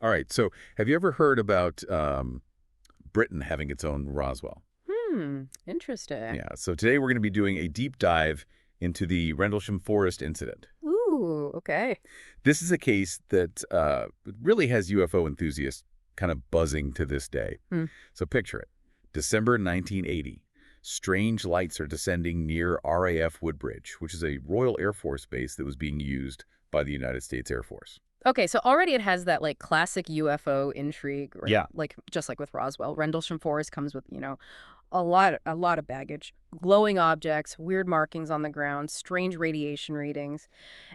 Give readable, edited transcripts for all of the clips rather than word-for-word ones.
All right, so have you ever heard about Britain having its own Roswell? Interesting. Yeah, so today we're going to be doing a deep dive into the Rendlesham Forest incident. Ooh, okay. This is a case that really has UFO enthusiasts kind of buzzing to this day. Hmm. So picture it. December 1980. Strange lights are descending near RAF Woodbridge, which is a Royal Air Force base that was being used by the United States Air Force. Okay, so already it has that like classic UFO intrigue, or Yeah. like just like with Roswell. Rendlesham Forest comes with, a lot of baggage, glowing objects, weird markings on the ground, strange radiation readings,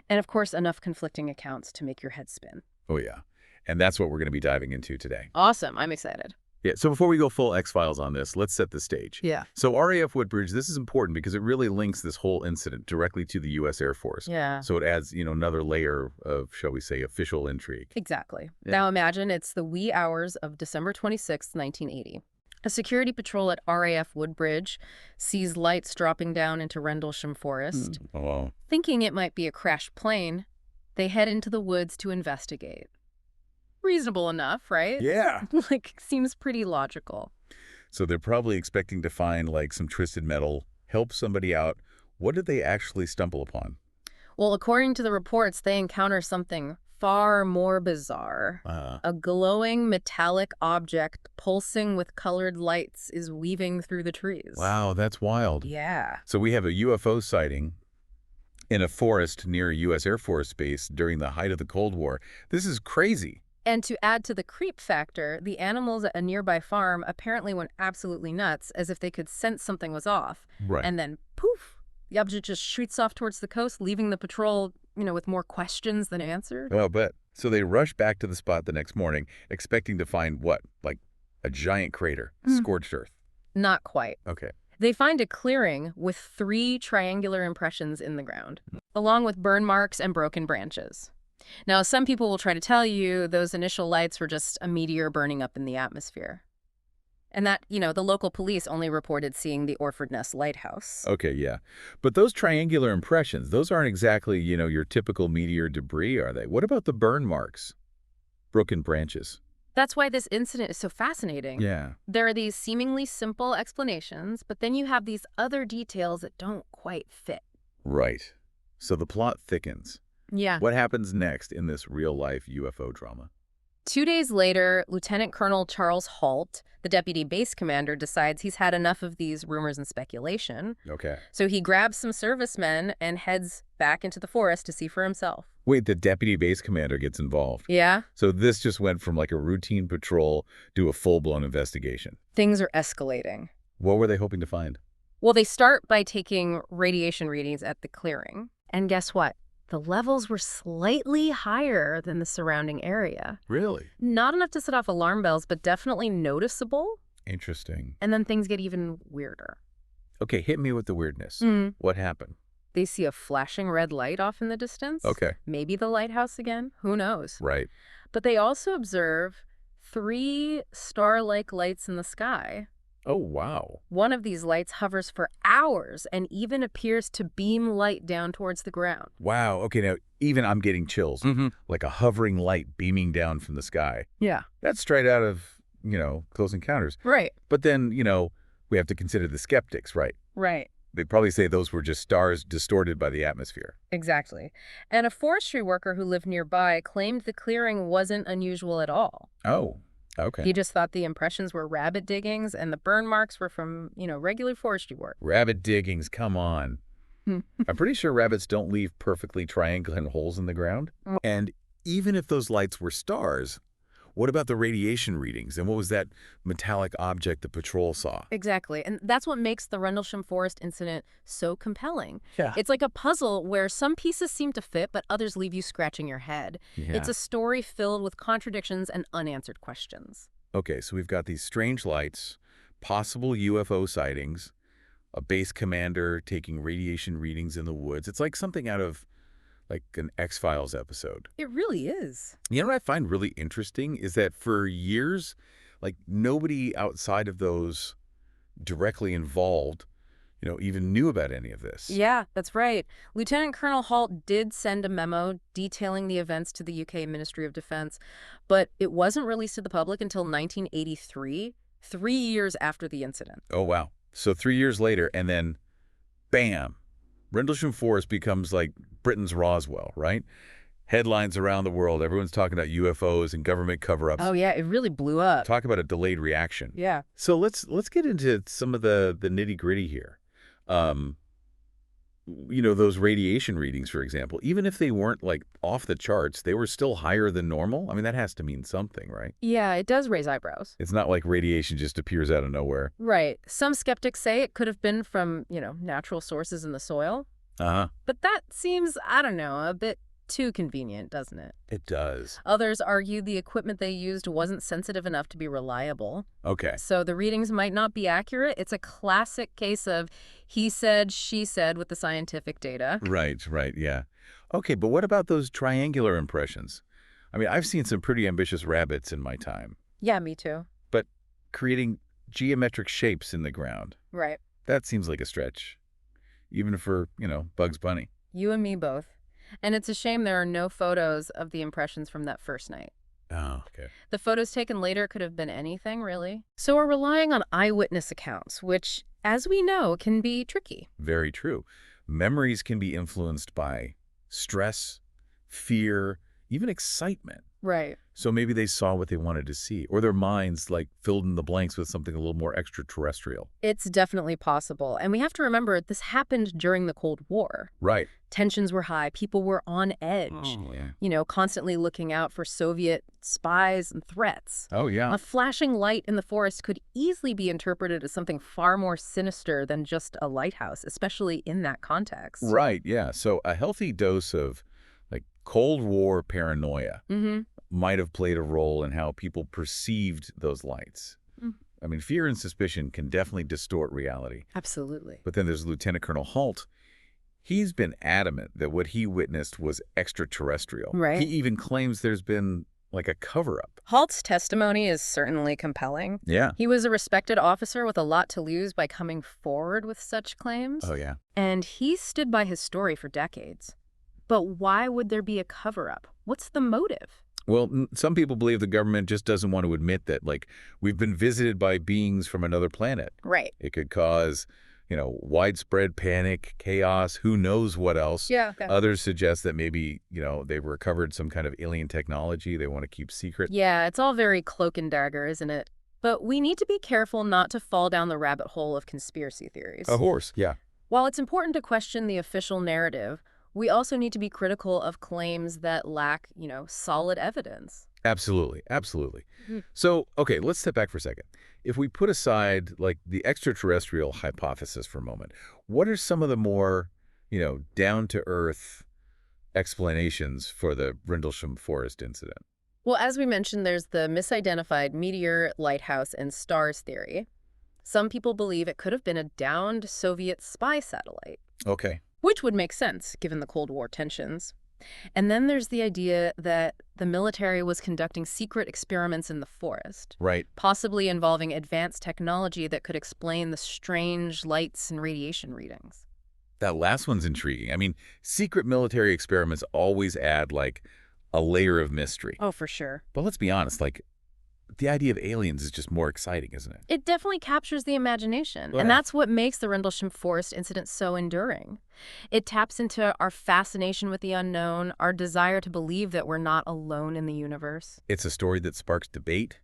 and of course enough conflicting accounts to make your head spin. Oh, yeah. And that's what we're going to be diving into today. Awesome, I'm excited. Yeah, so before we go full X-Files on this, let's set the stage. Yeah. So RAF Woodbridge, this is important because it really links this whole incident directly to the U.S. Air Force. Yeah. So it adds, another layer of, shall we say, official intrigue. Exactly. Yeah. Now imagine it's the wee hours of December 26th, 1980. A security patrol at RAF Woodbridge sees lights dropping down into Rendlesham Forest. Oh, Thinking it might be a crashed plane, they head into the woods to investigate. Reasonable enough, right? yeah. Like, seems pretty logical. So they're probably expecting to find, like, some twisted metal, help somebody out. What did they actually stumble upon? Well, according to the reports, they encounter something far more bizarre. A glowing metallic object pulsing with colored lights is weaving through the trees. Wow, that's wild. Yeah. So we have a UFO sighting in a forest near a U.S. Air Force base during the height of the Cold War. This is crazy. And to add to the creep factor, the animals at a nearby farm apparently went absolutely nuts, as if they could sense something was off. Right. And then, poof, the object just shoots off towards the coast, leaving the patrol, with more questions than answered. Well, bet. So they rush back to the spot the next morning, expecting to find what? Like a giant crater, scorched earth. Not quite. Okay. They find a clearing with 3 triangular impressions in the ground, along with burn marks and broken branches. Now, some people will try to tell you those initial lights were just a meteor burning up in the atmosphere. And that, the local police only reported seeing the Orford Ness Lighthouse. Okay, yeah. But those triangular impressions, those aren't exactly, your typical meteor debris, are they? What about the burn marks? Broken branches. That's why this incident is so fascinating. Yeah. There are these seemingly simple explanations, but then you have these other details that don't quite fit. Right. So the plot thickens. Yeah. What happens next in this real-life UFO drama? 2 days later, Lieutenant Colonel Charles Halt, the deputy base commander, decides he's had enough of these rumors and speculation. Okay. So he grabs some servicemen and heads back into the forest to see for himself. Wait, the deputy base commander gets involved. Yeah? So this just went from like a routine patrol to a full-blown investigation. Things are escalating. What were they hoping to find? Well, they start by taking radiation readings at the clearing. And guess what? The levels were slightly higher than the surrounding area. Really? Not enough to set off alarm bells, but definitely noticeable. Interesting. And then things get even weirder. Okay, hit me with the weirdness. What happened? They see a flashing red light off in the distance. Okay. Maybe the lighthouse again. Who knows? Right. But they also observe 3 star-like lights in the sky. Oh, wow. One of these lights hovers for hours and even appears to beam light down towards the ground. Wow. Okay, now even I'm getting chills. Like a hovering light beaming down from the sky. Yeah. That's straight out of, Close Encounters. Right. But then, we have to consider the skeptics, right? Right. They'd probably say those were just stars distorted by the atmosphere. Exactly. And a forestry worker who lived nearby claimed the clearing wasn't unusual at all. Oh, okay. He just thought the impressions were rabbit diggings and the burn marks were from, regular forestry work. Rabbit diggings, come on. I'm pretty sure rabbits don't leave perfectly triangular holes in the ground. And even if those lights were stars, what about the radiation readings? And what was that metallic object the patrol saw? Exactly. And that's what makes the Rendlesham Forest incident so compelling. Yeah. It's like a puzzle where some pieces seem to fit, but others leave you scratching your head. Yeah. It's a story filled with contradictions and unanswered questions. Okay, so we've got these strange lights, possible UFO sightings, a base commander taking radiation readings in the woods. It's like something out of like an X-Files episode. It really is. You know what I find really interesting is that for years, like nobody outside of those directly involved, even knew about any of this. Yeah, that's right. Lieutenant Colonel Halt did send a memo detailing the events to the UK Ministry of Defense, but it wasn't released to the public until 1983, 3 years after the incident. Oh, wow. So 3 years later, and then, bam, Rendlesham Forest becomes like Britain's Roswell, right? Headlines around the world. Everyone's talking about UFOs and government cover-ups. Oh, yeah, it really blew up. Talk about a delayed reaction. Yeah. So let's get into some of the nitty-gritty here. Those radiation readings, for example, even if they weren't like off the charts, they were still higher than normal. I mean, that has to mean something, right? Yeah, it does raise eyebrows. It's not like radiation just appears out of nowhere. Right. Some skeptics say it could have been from, natural sources in the soil. Uh-huh. But that seems, I don't know, a bit too convenient, doesn't it? It does. Others argue the equipment they used wasn't sensitive enough to be reliable. Okay. So the readings might not be accurate. It's a classic case of he said, she said with the scientific data. Right, yeah. Okay, but what about those triangular impressions? I mean, I've seen some pretty ambitious rabbits in my time. Yeah, me too. But creating geometric shapes in the ground, Right. that seems like a stretch. Even for, Bugs Bunny. You and me both. And it's a shame there are no photos of the impressions from that first night. Oh, okay. The photos taken later could have been anything, really. So we're relying on eyewitness accounts, which, as we know, can be tricky. Very true. Memories can be influenced by stress, fear, even excitement. Right. So maybe they saw what they wanted to see, or their minds filled in the blanks with something a little more extraterrestrial. It's definitely possible. And we have to remember this happened during the Cold War. Right. Tensions were high. People were on edge. Oh, yeah. Constantly looking out for Soviet spies and threats. Oh, yeah. A flashing light in the forest could easily be interpreted as something far more sinister than just a lighthouse, especially in that context. Right, yeah. So a healthy dose of Cold War paranoia might have played a role in how people perceived those lights. I mean, fear and suspicion can definitely distort reality. Absolutely. But then there's Lieutenant Colonel Halt. He's been adamant that what he witnessed was extraterrestrial. Right. He even claims there's been a cover-up. Halt's testimony is certainly compelling. Yeah. He was a respected officer with a lot to lose by coming forward with such claims. Oh, yeah. And he stood by his story for decades. But why would there be a cover-up? What's the motive? Well, some people believe the government just doesn't want to admit that, we've been visited by beings from another planet. Right. It could cause, widespread panic, chaos, who knows what else. Yeah. Okay. Others suggest that maybe, they've recovered some kind of alien technology they want to keep secret. Yeah, it's all very cloak and dagger, isn't it? But we need to be careful not to fall down the rabbit hole of conspiracy theories. Of course, yeah. While it's important to question the official narrative, we also need to be critical of claims that lack, solid evidence. Absolutely. So, okay, let's step back for a second. If we put aside, the extraterrestrial hypothesis for a moment, what are some of the more, down-to-earth explanations for the Rendlesham Forest incident? Well, as we mentioned, there's the misidentified meteor, lighthouse, and stars theory. Some people believe it could have been a downed Soviet spy satellite. Okay. Which would make sense, given the Cold War tensions. And then there's the idea that the military was conducting secret experiments in the forest. Right. Possibly involving advanced technology that could explain the strange lights and radiation readings. That last one's intriguing. I mean, secret military experiments always add, a layer of mystery. Oh, for sure. But let's be honest, the idea of aliens is just more exciting, isn't it? It definitely captures the imagination. Yeah. And that's what makes the Rendlesham Forest incident so enduring. It taps into our fascination with the unknown, our desire to believe that we're not alone in the universe. It's a story that sparks debate,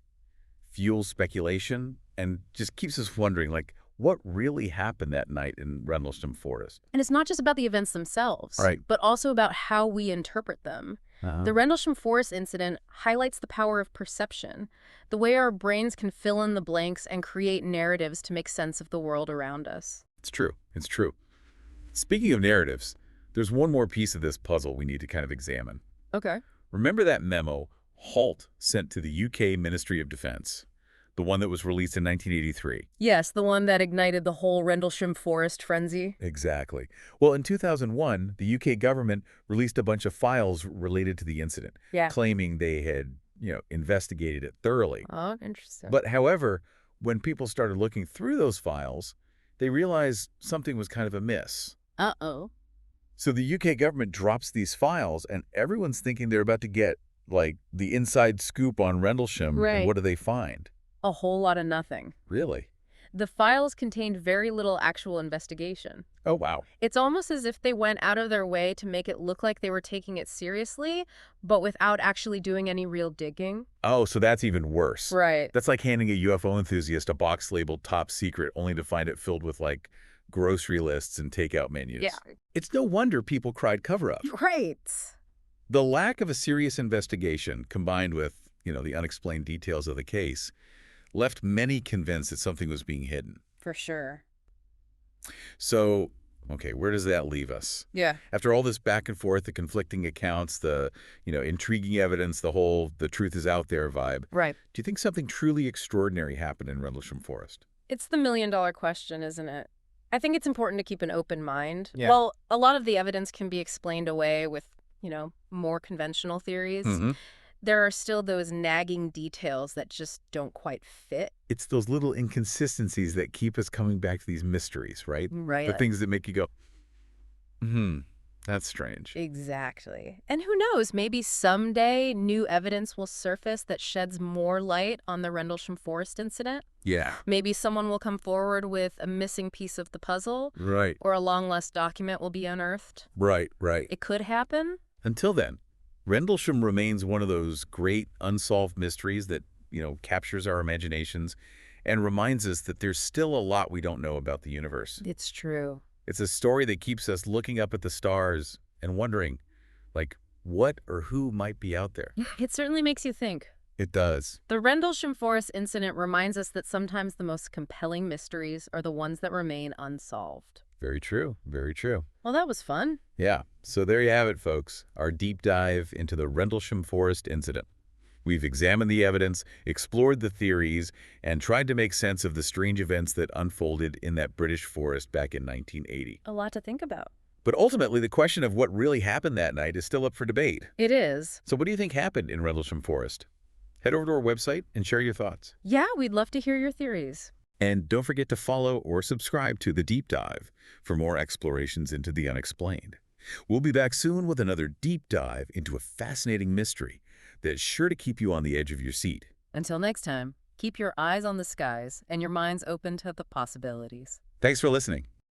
fuels speculation, and just keeps us wondering, what really happened that night in Rendlesham Forest? And it's not just about the events themselves, Right. but also about how we interpret them. The Rendlesham Forest incident highlights the power of perception, the way our brains can fill in the blanks and create narratives to make sense of the world around us. It's true. Speaking of narratives, there's one more piece of this puzzle we need to kind of examine. Okay. Remember that memo Halt sent to the UK Ministry of Defense? The one that was released in 1983. Yes, the one that ignited the whole Rendlesham Forest frenzy. Exactly. Well, in 2001, the UK government released a bunch of files related to the incident, claiming they had, investigated it thoroughly. Oh, interesting. But however, when people started looking through those files, they realize something was kind of amiss. Uh-oh. So the UK government drops these files, and everyone's thinking they're about to get, like, the inside scoop on Rendlesham, and Right. what do they find? A whole lot of nothing. Really? The files contained very little actual investigation. Oh, wow. It's almost as if they went out of their way to make it look like they were taking it seriously, but without actually doing any real digging. Oh, so that's even worse. Right. That's like handing a UFO enthusiast a box labeled top secret only to find it filled with, like, grocery lists and takeout menus. Yeah. It's no wonder people cried cover-up. Right. The lack of a serious investigation, combined with, the unexplained details of the case, left many convinced that something was being hidden. For sure. So, okay, where does that leave us? Yeah. After all this back and forth, the conflicting accounts, the, intriguing evidence, the truth is out there vibe, Right. do you think something truly extraordinary happened in Rendlesham Forest? It's the million-dollar question, isn't it? I think it's important to keep an open mind. Yeah. Well, a lot of the evidence can be explained away with, more conventional theories. Mm-hmm. There are still those nagging details that just don't quite fit. It's those little inconsistencies that keep us coming back to these mysteries, right? Right. The things that make you go, that's strange. Exactly. And who knows, maybe someday new evidence will surface that sheds more light on the Rendlesham Forest incident. Yeah. Maybe someone will come forward with a missing piece of the puzzle, Right. or a long-lost document will be unearthed. Right. It could happen. Until then, Rendlesham remains one of those great unsolved mysteries that, captures our imaginations and reminds us that there's still a lot we don't know about the universe. It's true. It's a story that keeps us looking up at the stars and wondering, like, what or who might be out there. It certainly makes you think. It does. The Rendlesham Forest incident reminds us that sometimes the most compelling mysteries are the ones that remain unsolved. Very true. Very true. Well, that was fun. Yeah. So there you have it, folks. Our deep dive into the Rendlesham Forest incident. We've examined the evidence, explored the theories, and tried to make sense of the strange events that unfolded in that British forest back in 1980. A lot to think about. But ultimately, the question of what really happened that night is still up for debate. It is. So what do you think happened in Rendlesham Forest? Head over to our website and share your thoughts. Yeah, we'd love to hear your theories. And don't forget to follow or subscribe to The Deep Dive for more explorations into the unexplained. We'll be back soon with another deep dive into a fascinating mystery that's sure to keep you on the edge of your seat. Until next time, keep your eyes on the skies and your minds open to the possibilities. Thanks for listening.